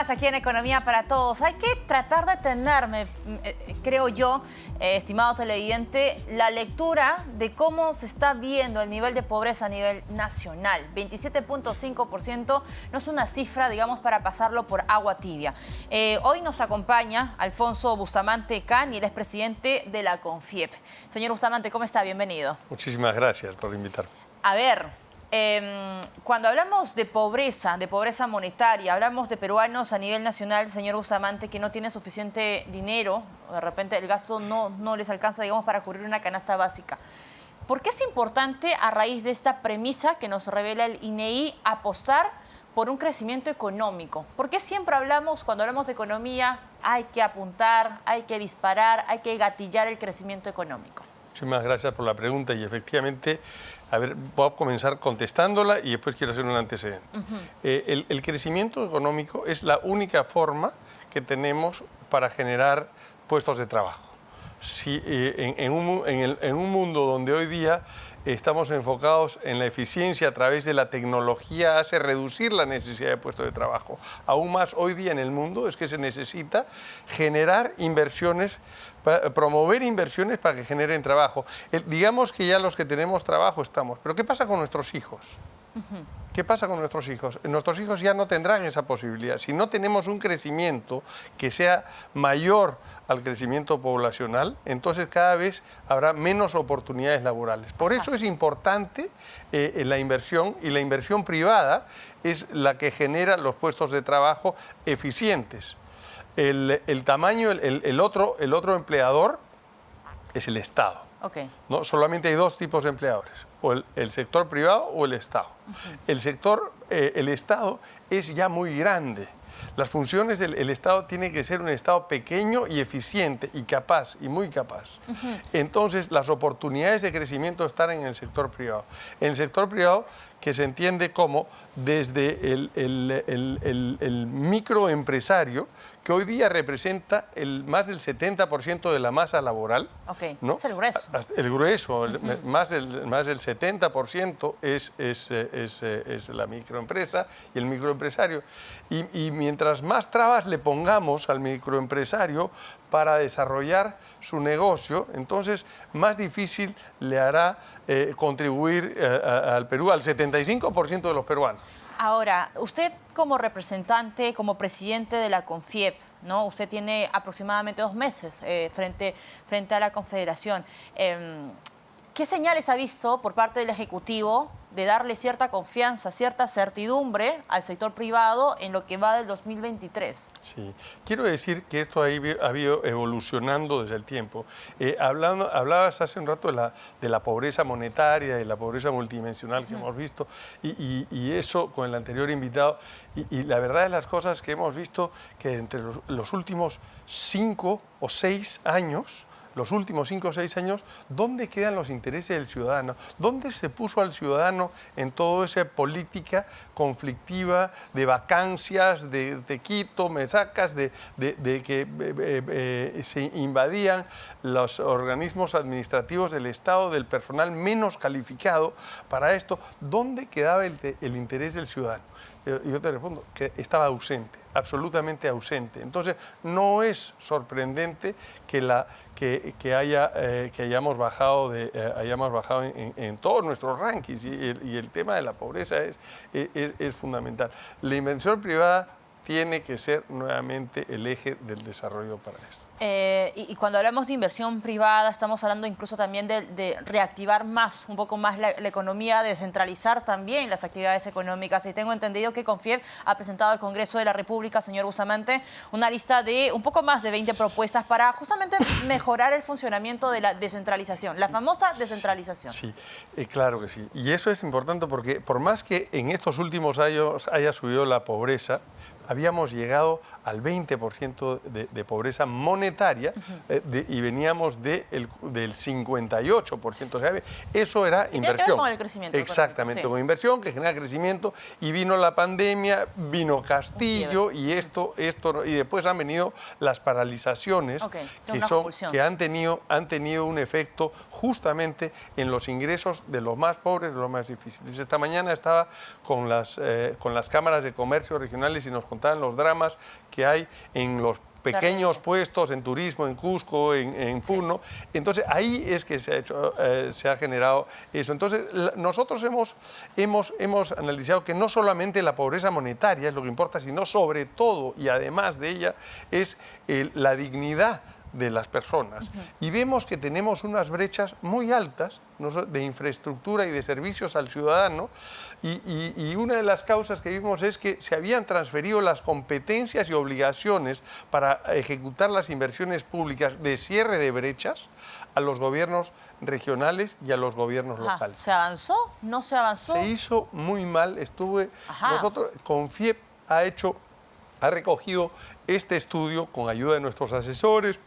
más aquí en Economía para Todos. Hay que tratar de tener, creo yo, estimado televidente, la lectura de cómo se está viendo el nivel de pobreza a nivel nacional. 27.5% no es una cifra, digamos, para pasarlo por agua tibia. Hoy nos acompaña Alfonso Bustamante Can, y él es presidente de la CONFIEP. Señor Bustamante, ¿cómo está? Bienvenido. Muchísimas gracias por invitarme. A ver, cuando hablamos de pobreza monetaria, hablamos de peruanos a nivel nacional, señor Bustamante, que no tienen suficiente dinero, de repente el gasto no les alcanza, digamos, para cubrir una canasta básica. ¿Por qué es importante, a raíz de esta premisa que nos revela el INEI, apostar por un crecimiento económico? ¿Por qué siempre hablamos, cuando hablamos de economía, hay que apuntar, hay que disparar, hay que gatillar el crecimiento económico? Muchísimas gracias por la pregunta y efectivamente, a ver, voy a comenzar contestándola y después quiero hacer un antecedente. El crecimiento económico es la única forma que tenemos para generar puestos de trabajo. Si, en un mundo donde hoy día estamos enfocados en la eficiencia a través de la tecnología, hace reducir la necesidad de puestos de trabajo. Aún más hoy día en el mundo es que se necesita generar inversiones, promover inversiones para que generen trabajo. Digamos que ya los que tenemos trabajo estamos, pero ¿qué pasa con nuestros hijos? ¿Qué pasa con nuestros hijos? Nuestros hijos ya no tendrán esa posibilidad. Si no tenemos un crecimiento que sea mayor al crecimiento poblacional, entonces cada vez habrá menos oportunidades laborales. Por eso es importante la inversión, y la inversión privada es la que genera los puestos de trabajo eficientes. El otro empleador es el Estado. No, solamente hay dos tipos de empleadores, o el sector privado o el Estado. El Estado es ya muy grande. Las funciones del Estado tienen que ser un Estado pequeño y eficiente y capaz, y muy capaz. Entonces, las oportunidades de crecimiento están en el sector privado. En el sector privado, que se entiende como desde el microempresario, que hoy día representa más del 70% de la masa laboral. ¿No? Es el grueso. El grueso, más del 70% es la microempresa y el microempresario. Y mientras más trabas le pongamos al microempresario para desarrollar su negocio, entonces más difícil le hará contribuir al Perú, al 75% de los peruanos. Ahora, usted como representante, como presidente de la CONFIEP, ¿no? Usted tiene aproximadamente 2 meses frente a la Confederación. ¿Qué señales ha visto por parte del Ejecutivo de darle cierta confianza, cierta certidumbre al sector privado en lo que va del 2023? Sí, quiero decir que esto ha ido evolucionando desde el tiempo. Hablabas hace un rato de la pobreza monetaria, de la pobreza multidimensional que hemos visto, y eso con el anterior invitado, y la verdad de las cosas que hemos visto que entre los últimos 5 o 6 años, ¿dónde quedan los intereses del ciudadano? ¿Dónde se puso al ciudadano en toda esa política conflictiva de vacancias, de te quito, me sacas, de que se invadían los organismos administrativos del Estado, del personal menos calificado para esto? ¿Dónde quedaba el interés del ciudadano? Yo te respondo que estaba ausente, absolutamente ausente. Entonces, no es sorprendente que hayamos bajado en todos nuestros rankings, y el tema de la pobreza es fundamental. La inversión privada tiene que ser nuevamente el eje del desarrollo para esto. Y cuando hablamos de inversión privada, estamos hablando incluso también de reactivar un poco más la economía, de descentralizar también las actividades económicas. Y tengo entendido que CONFIEP ha presentado al Congreso de la República, señor Bustamante, una lista de un poco más de 20 propuestas para justamente mejorar el funcionamiento de la descentralización, la famosa descentralización. Sí, claro que sí. Y eso es importante porque por más que en estos últimos años haya subido la pobreza, habíamos llegado al 20% de pobreza monetaria y veníamos del 58%. O sea, eso era inversión. Tiene que ver con el crecimiento. Exactamente, sí. Con inversión que genera crecimiento, y vino la pandemia, vino Castillo y después han venido las paralizaciones que han tenido un efecto justamente en los ingresos de los más pobres, de los más difíciles. Esta mañana estaba con las cámaras de comercio regionales y nos contaban contaban los dramas que hay en los pequeños puestos en turismo, en Cusco, en Puno. Sí. Entonces, ahí es que se ha generado eso. Entonces, nosotros hemos analizado que no solamente la pobreza monetaria es lo que importa, sino sobre todo, y además de ella, es la dignidad de las personas. Y vemos que tenemos unas brechas muy altas de infraestructura y de servicios al ciudadano, y una de las causas que vimos es que se habían transferido las competencias y obligaciones para ejecutar las inversiones públicas de cierre de brechas a los gobiernos regionales y a los gobiernos locales. ¿Se avanzó? ¿No se avanzó? Se hizo muy mal. Nosotros, Confiep ha recogido este estudio con ayuda de nuestros asesores,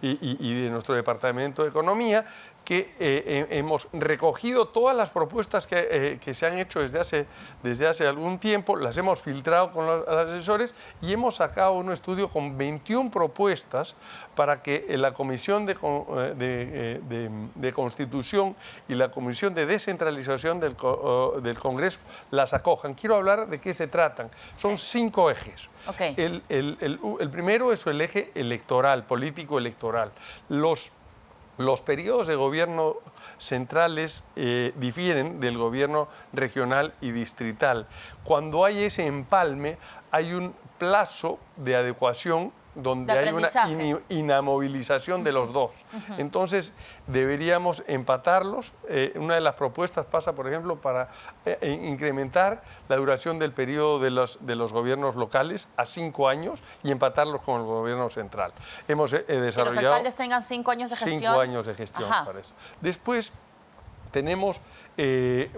y de nuestro Departamento de Economía, que hemos recogido todas las propuestas que se han hecho desde hace algún tiempo, las hemos filtrado con los asesores y hemos sacado un estudio con 21 propuestas para que la Comisión de Constitución y la Comisión de Descentralización del Congreso las acojan. Quiero hablar de qué se tratan. Son 5 ejes. Okay. El primero es el eje electoral, político electoral. Los periodos de gobierno centrales difieren del gobierno regional y distrital. Cuando hay ese empalme, hay un plazo de adecuación donde hay una inamovilización de los dos. Entonces, deberíamos empatarlos. Una de las propuestas pasa, por ejemplo, para incrementar la duración del periodo de los gobiernos locales a 5 años y empatarlos con el gobierno central. Hemos desarrollado... Que los alcaldes tengan 5 años de gestión. 5 años de gestión para eso. Después, tenemos,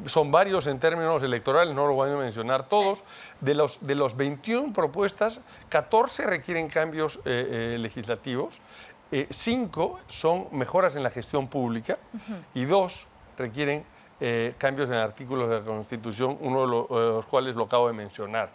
son varios en términos electorales, no lo voy a mencionar todos. Sí. De los 21 propuestas, 14 requieren cambios legislativos, 5 son mejoras en la gestión pública y 2 requieren cambios en artículos de la Constitución, uno de los cuales lo acabo de mencionar.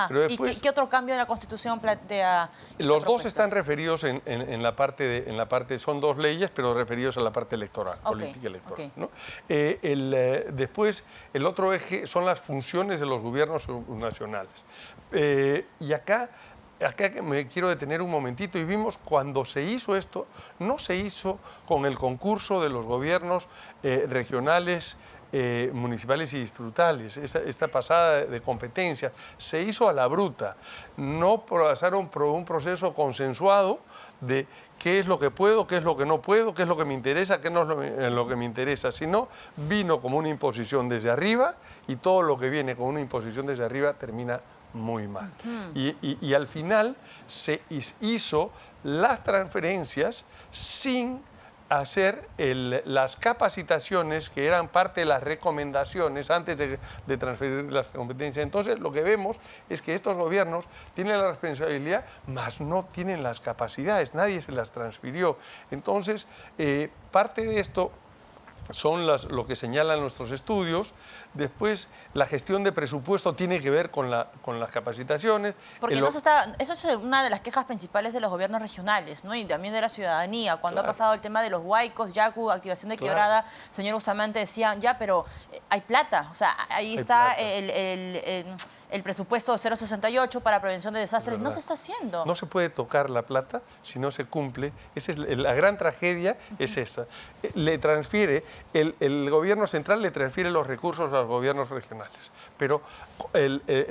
Pero después, ¿y qué otro cambio de la Constitución plantea? Los dos están referidos en la parte, son 2 leyes, pero referidos a la parte electoral, política electoral. ¿No? Después, el otro eje son las funciones de los gobiernos nacionales. Y acá me quiero detener un momentito, y vimos cuando se hizo esto, no se hizo con el concurso de los gobiernos regionales, municipales y distritales. Esta pasada de competencia se hizo a la bruta. No pasaron por un proceso consensuado de qué es lo que puedo, qué es lo que no puedo, qué es lo que me interesa, qué no es lo que me interesa, sino vino como una imposición desde arriba, y todo lo que viene con una imposición desde arriba termina muy mal. Y al final se hizo las transferencias sin hacer las capacitaciones que eran parte de las recomendaciones antes de transferir las competencias. Entonces, lo que vemos es que estos gobiernos tienen la responsabilidad, mas no tienen las capacidades, nadie se las transfirió. Entonces, parte de esto son lo que señalan nuestros estudios. Después, la gestión de presupuesto tiene que ver con las capacitaciones. Porque eso es una de las quejas principales de los gobiernos regionales, ¿no? Y también de la ciudadanía. Cuando ha pasado el tema de los huaicos, Yacu, activación de quebrada, señor Bustamante, decían, ya, pero hay plata. O sea, ahí está el presupuesto 068 para prevención de desastres. No se está haciendo. No se puede tocar la plata si no se cumple. Esa es la gran tragedia, es esa. Le transfiere, el gobierno central le transfiere los recursos a los gobiernos regionales, pero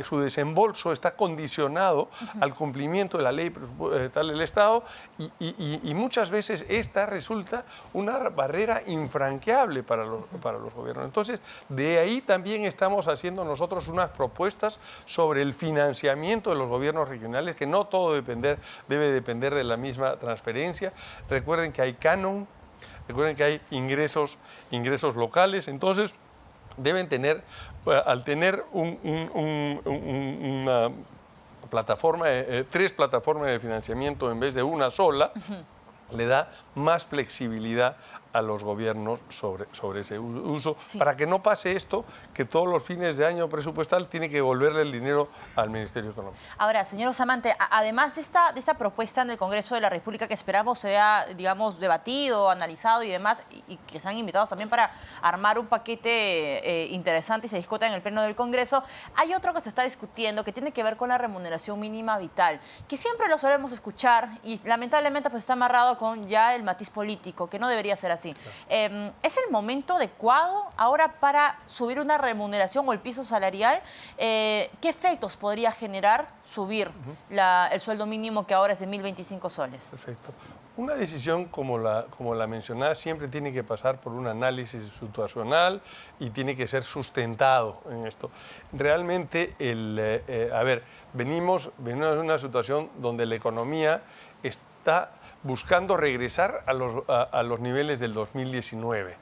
su desembolso está condicionado al cumplimiento de la ley presupuestal del Estado, y muchas veces esta resulta una barrera infranqueable para los gobiernos. Entonces, de ahí también estamos haciendo nosotros unas propuestas sobre el financiamiento de los gobiernos regionales, que no todo debe depender de la misma transferencia. Recuerden que hay canon, recuerden que hay ingresos locales. Entonces, deben tener, al tener una plataforma, 3 plataformas de financiamiento en vez de una sola, le da más flexibilidad a los gobiernos sobre ese uso, Sí. para que no pase esto, que todos los fines de año presupuestal tiene que devolverle el dinero al Ministerio Económico. Ahora, señor Bustamante, además de esta propuesta en el Congreso de la República que esperamos sea, digamos, debatido, analizado y demás, y que sean invitados también para armar un paquete interesante y se discuta en el Pleno del Congreso, hay otro que se está discutiendo que tiene que ver con la remuneración mínima vital, que siempre lo solemos escuchar y lamentablemente pues está amarrado con ya el matiz político, que no debería ser así. Claro. ¿Es el momento adecuado ahora para subir una remuneración o el piso salarial? ¿Qué efectos podría generar subir el sueldo mínimo que ahora es de 1.025 soles? Perfecto. Una decisión como la mencionada siempre tiene que pasar por un análisis situacional y tiene que ser sustentado en esto. Realmente, venimos de una situación donde la economía está buscando regresar a los niveles del 2019.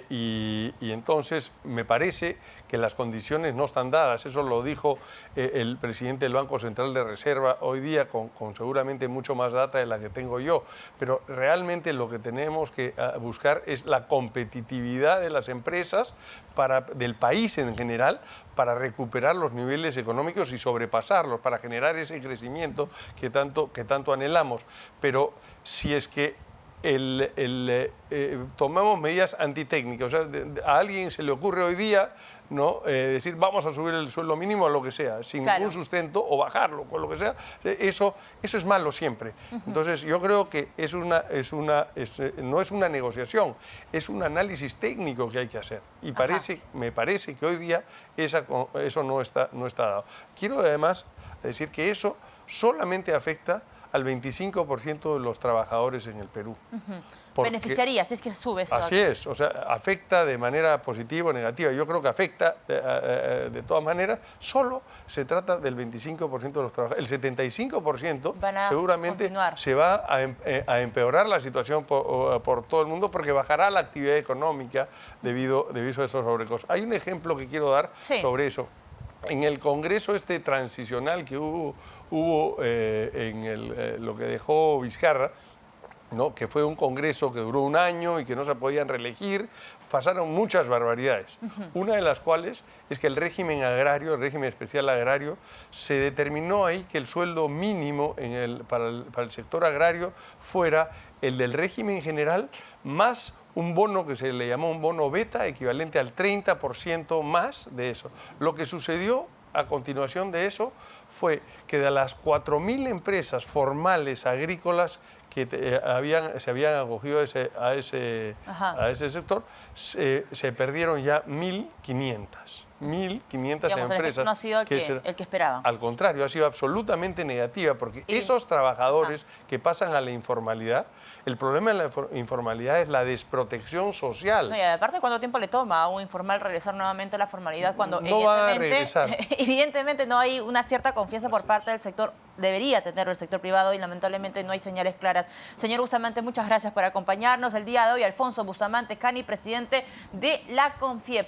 Y entonces me parece que las condiciones no están dadas. Eso lo dijo el presidente del Banco Central de Reserva hoy día con seguramente mucho más data de la que tengo yo. Pero realmente lo que tenemos que buscar es la competitividad de las empresas del país en general para recuperar los niveles económicos y sobrepasarlos, para generar ese crecimiento que tanto anhelamos. Pero si es que tomamos medidas antitécnicas, o sea, a alguien se le ocurre hoy día, ¿no?, decir vamos a subir el sueldo mínimo a lo que sea, sin ningún sustento, o bajarlo, con lo que sea, eso es malo siempre. Entonces yo creo que no es una negociación, es un análisis técnico que hay que hacer. Y me parece que hoy día eso no está dado. Quiero además decir que eso solamente afecta al 25% de los trabajadores en el Perú. Beneficiaría, si es que sube eso. Así es, o sea, afecta de manera positiva o negativa. Yo creo que afecta de todas maneras, solo se trata del 25% de los trabajadores. El 75% seguramente se va a empeorar la situación por todo el mundo porque bajará la actividad económica debido a esos sobrecostos. Hay un ejemplo que quiero dar sobre eso. En el Congreso transicional que hubo en lo que dejó Vizcarra, ¿no?, que fue un congreso que duró un año y que no se podían reelegir, pasaron muchas barbaridades. Una de las cuales es que el régimen agrario, el régimen especial agrario, se determinó ahí que el sueldo mínimo para el sector agrario fuera el del régimen general más un bono que se le llamó un bono beta, equivalente al 30% más de eso. Lo que sucedió a continuación de eso fue que de las 4.000 empresas formales agrícolas que se habían acogido a ese sector, se perdieron ya 1.500. 1.500 empresas. No ha sido el que esperaban. Al contrario, ha sido absolutamente negativa, porque esos trabajadores que pasan a la informalidad, el problema de la informalidad es la desprotección social. No, y aparte, ¿cuánto tiempo le toma a un informal regresar nuevamente a la formalidad cuando no va a regresar? Evidentemente no hay una cierta confianza por parte del sector? Debería tenerlo el sector privado y lamentablemente no hay señales claras. Señor Bustamante, muchas gracias por acompañarnos el día de hoy. Alfonso Bustamante Cani, presidente de la CONFIEP.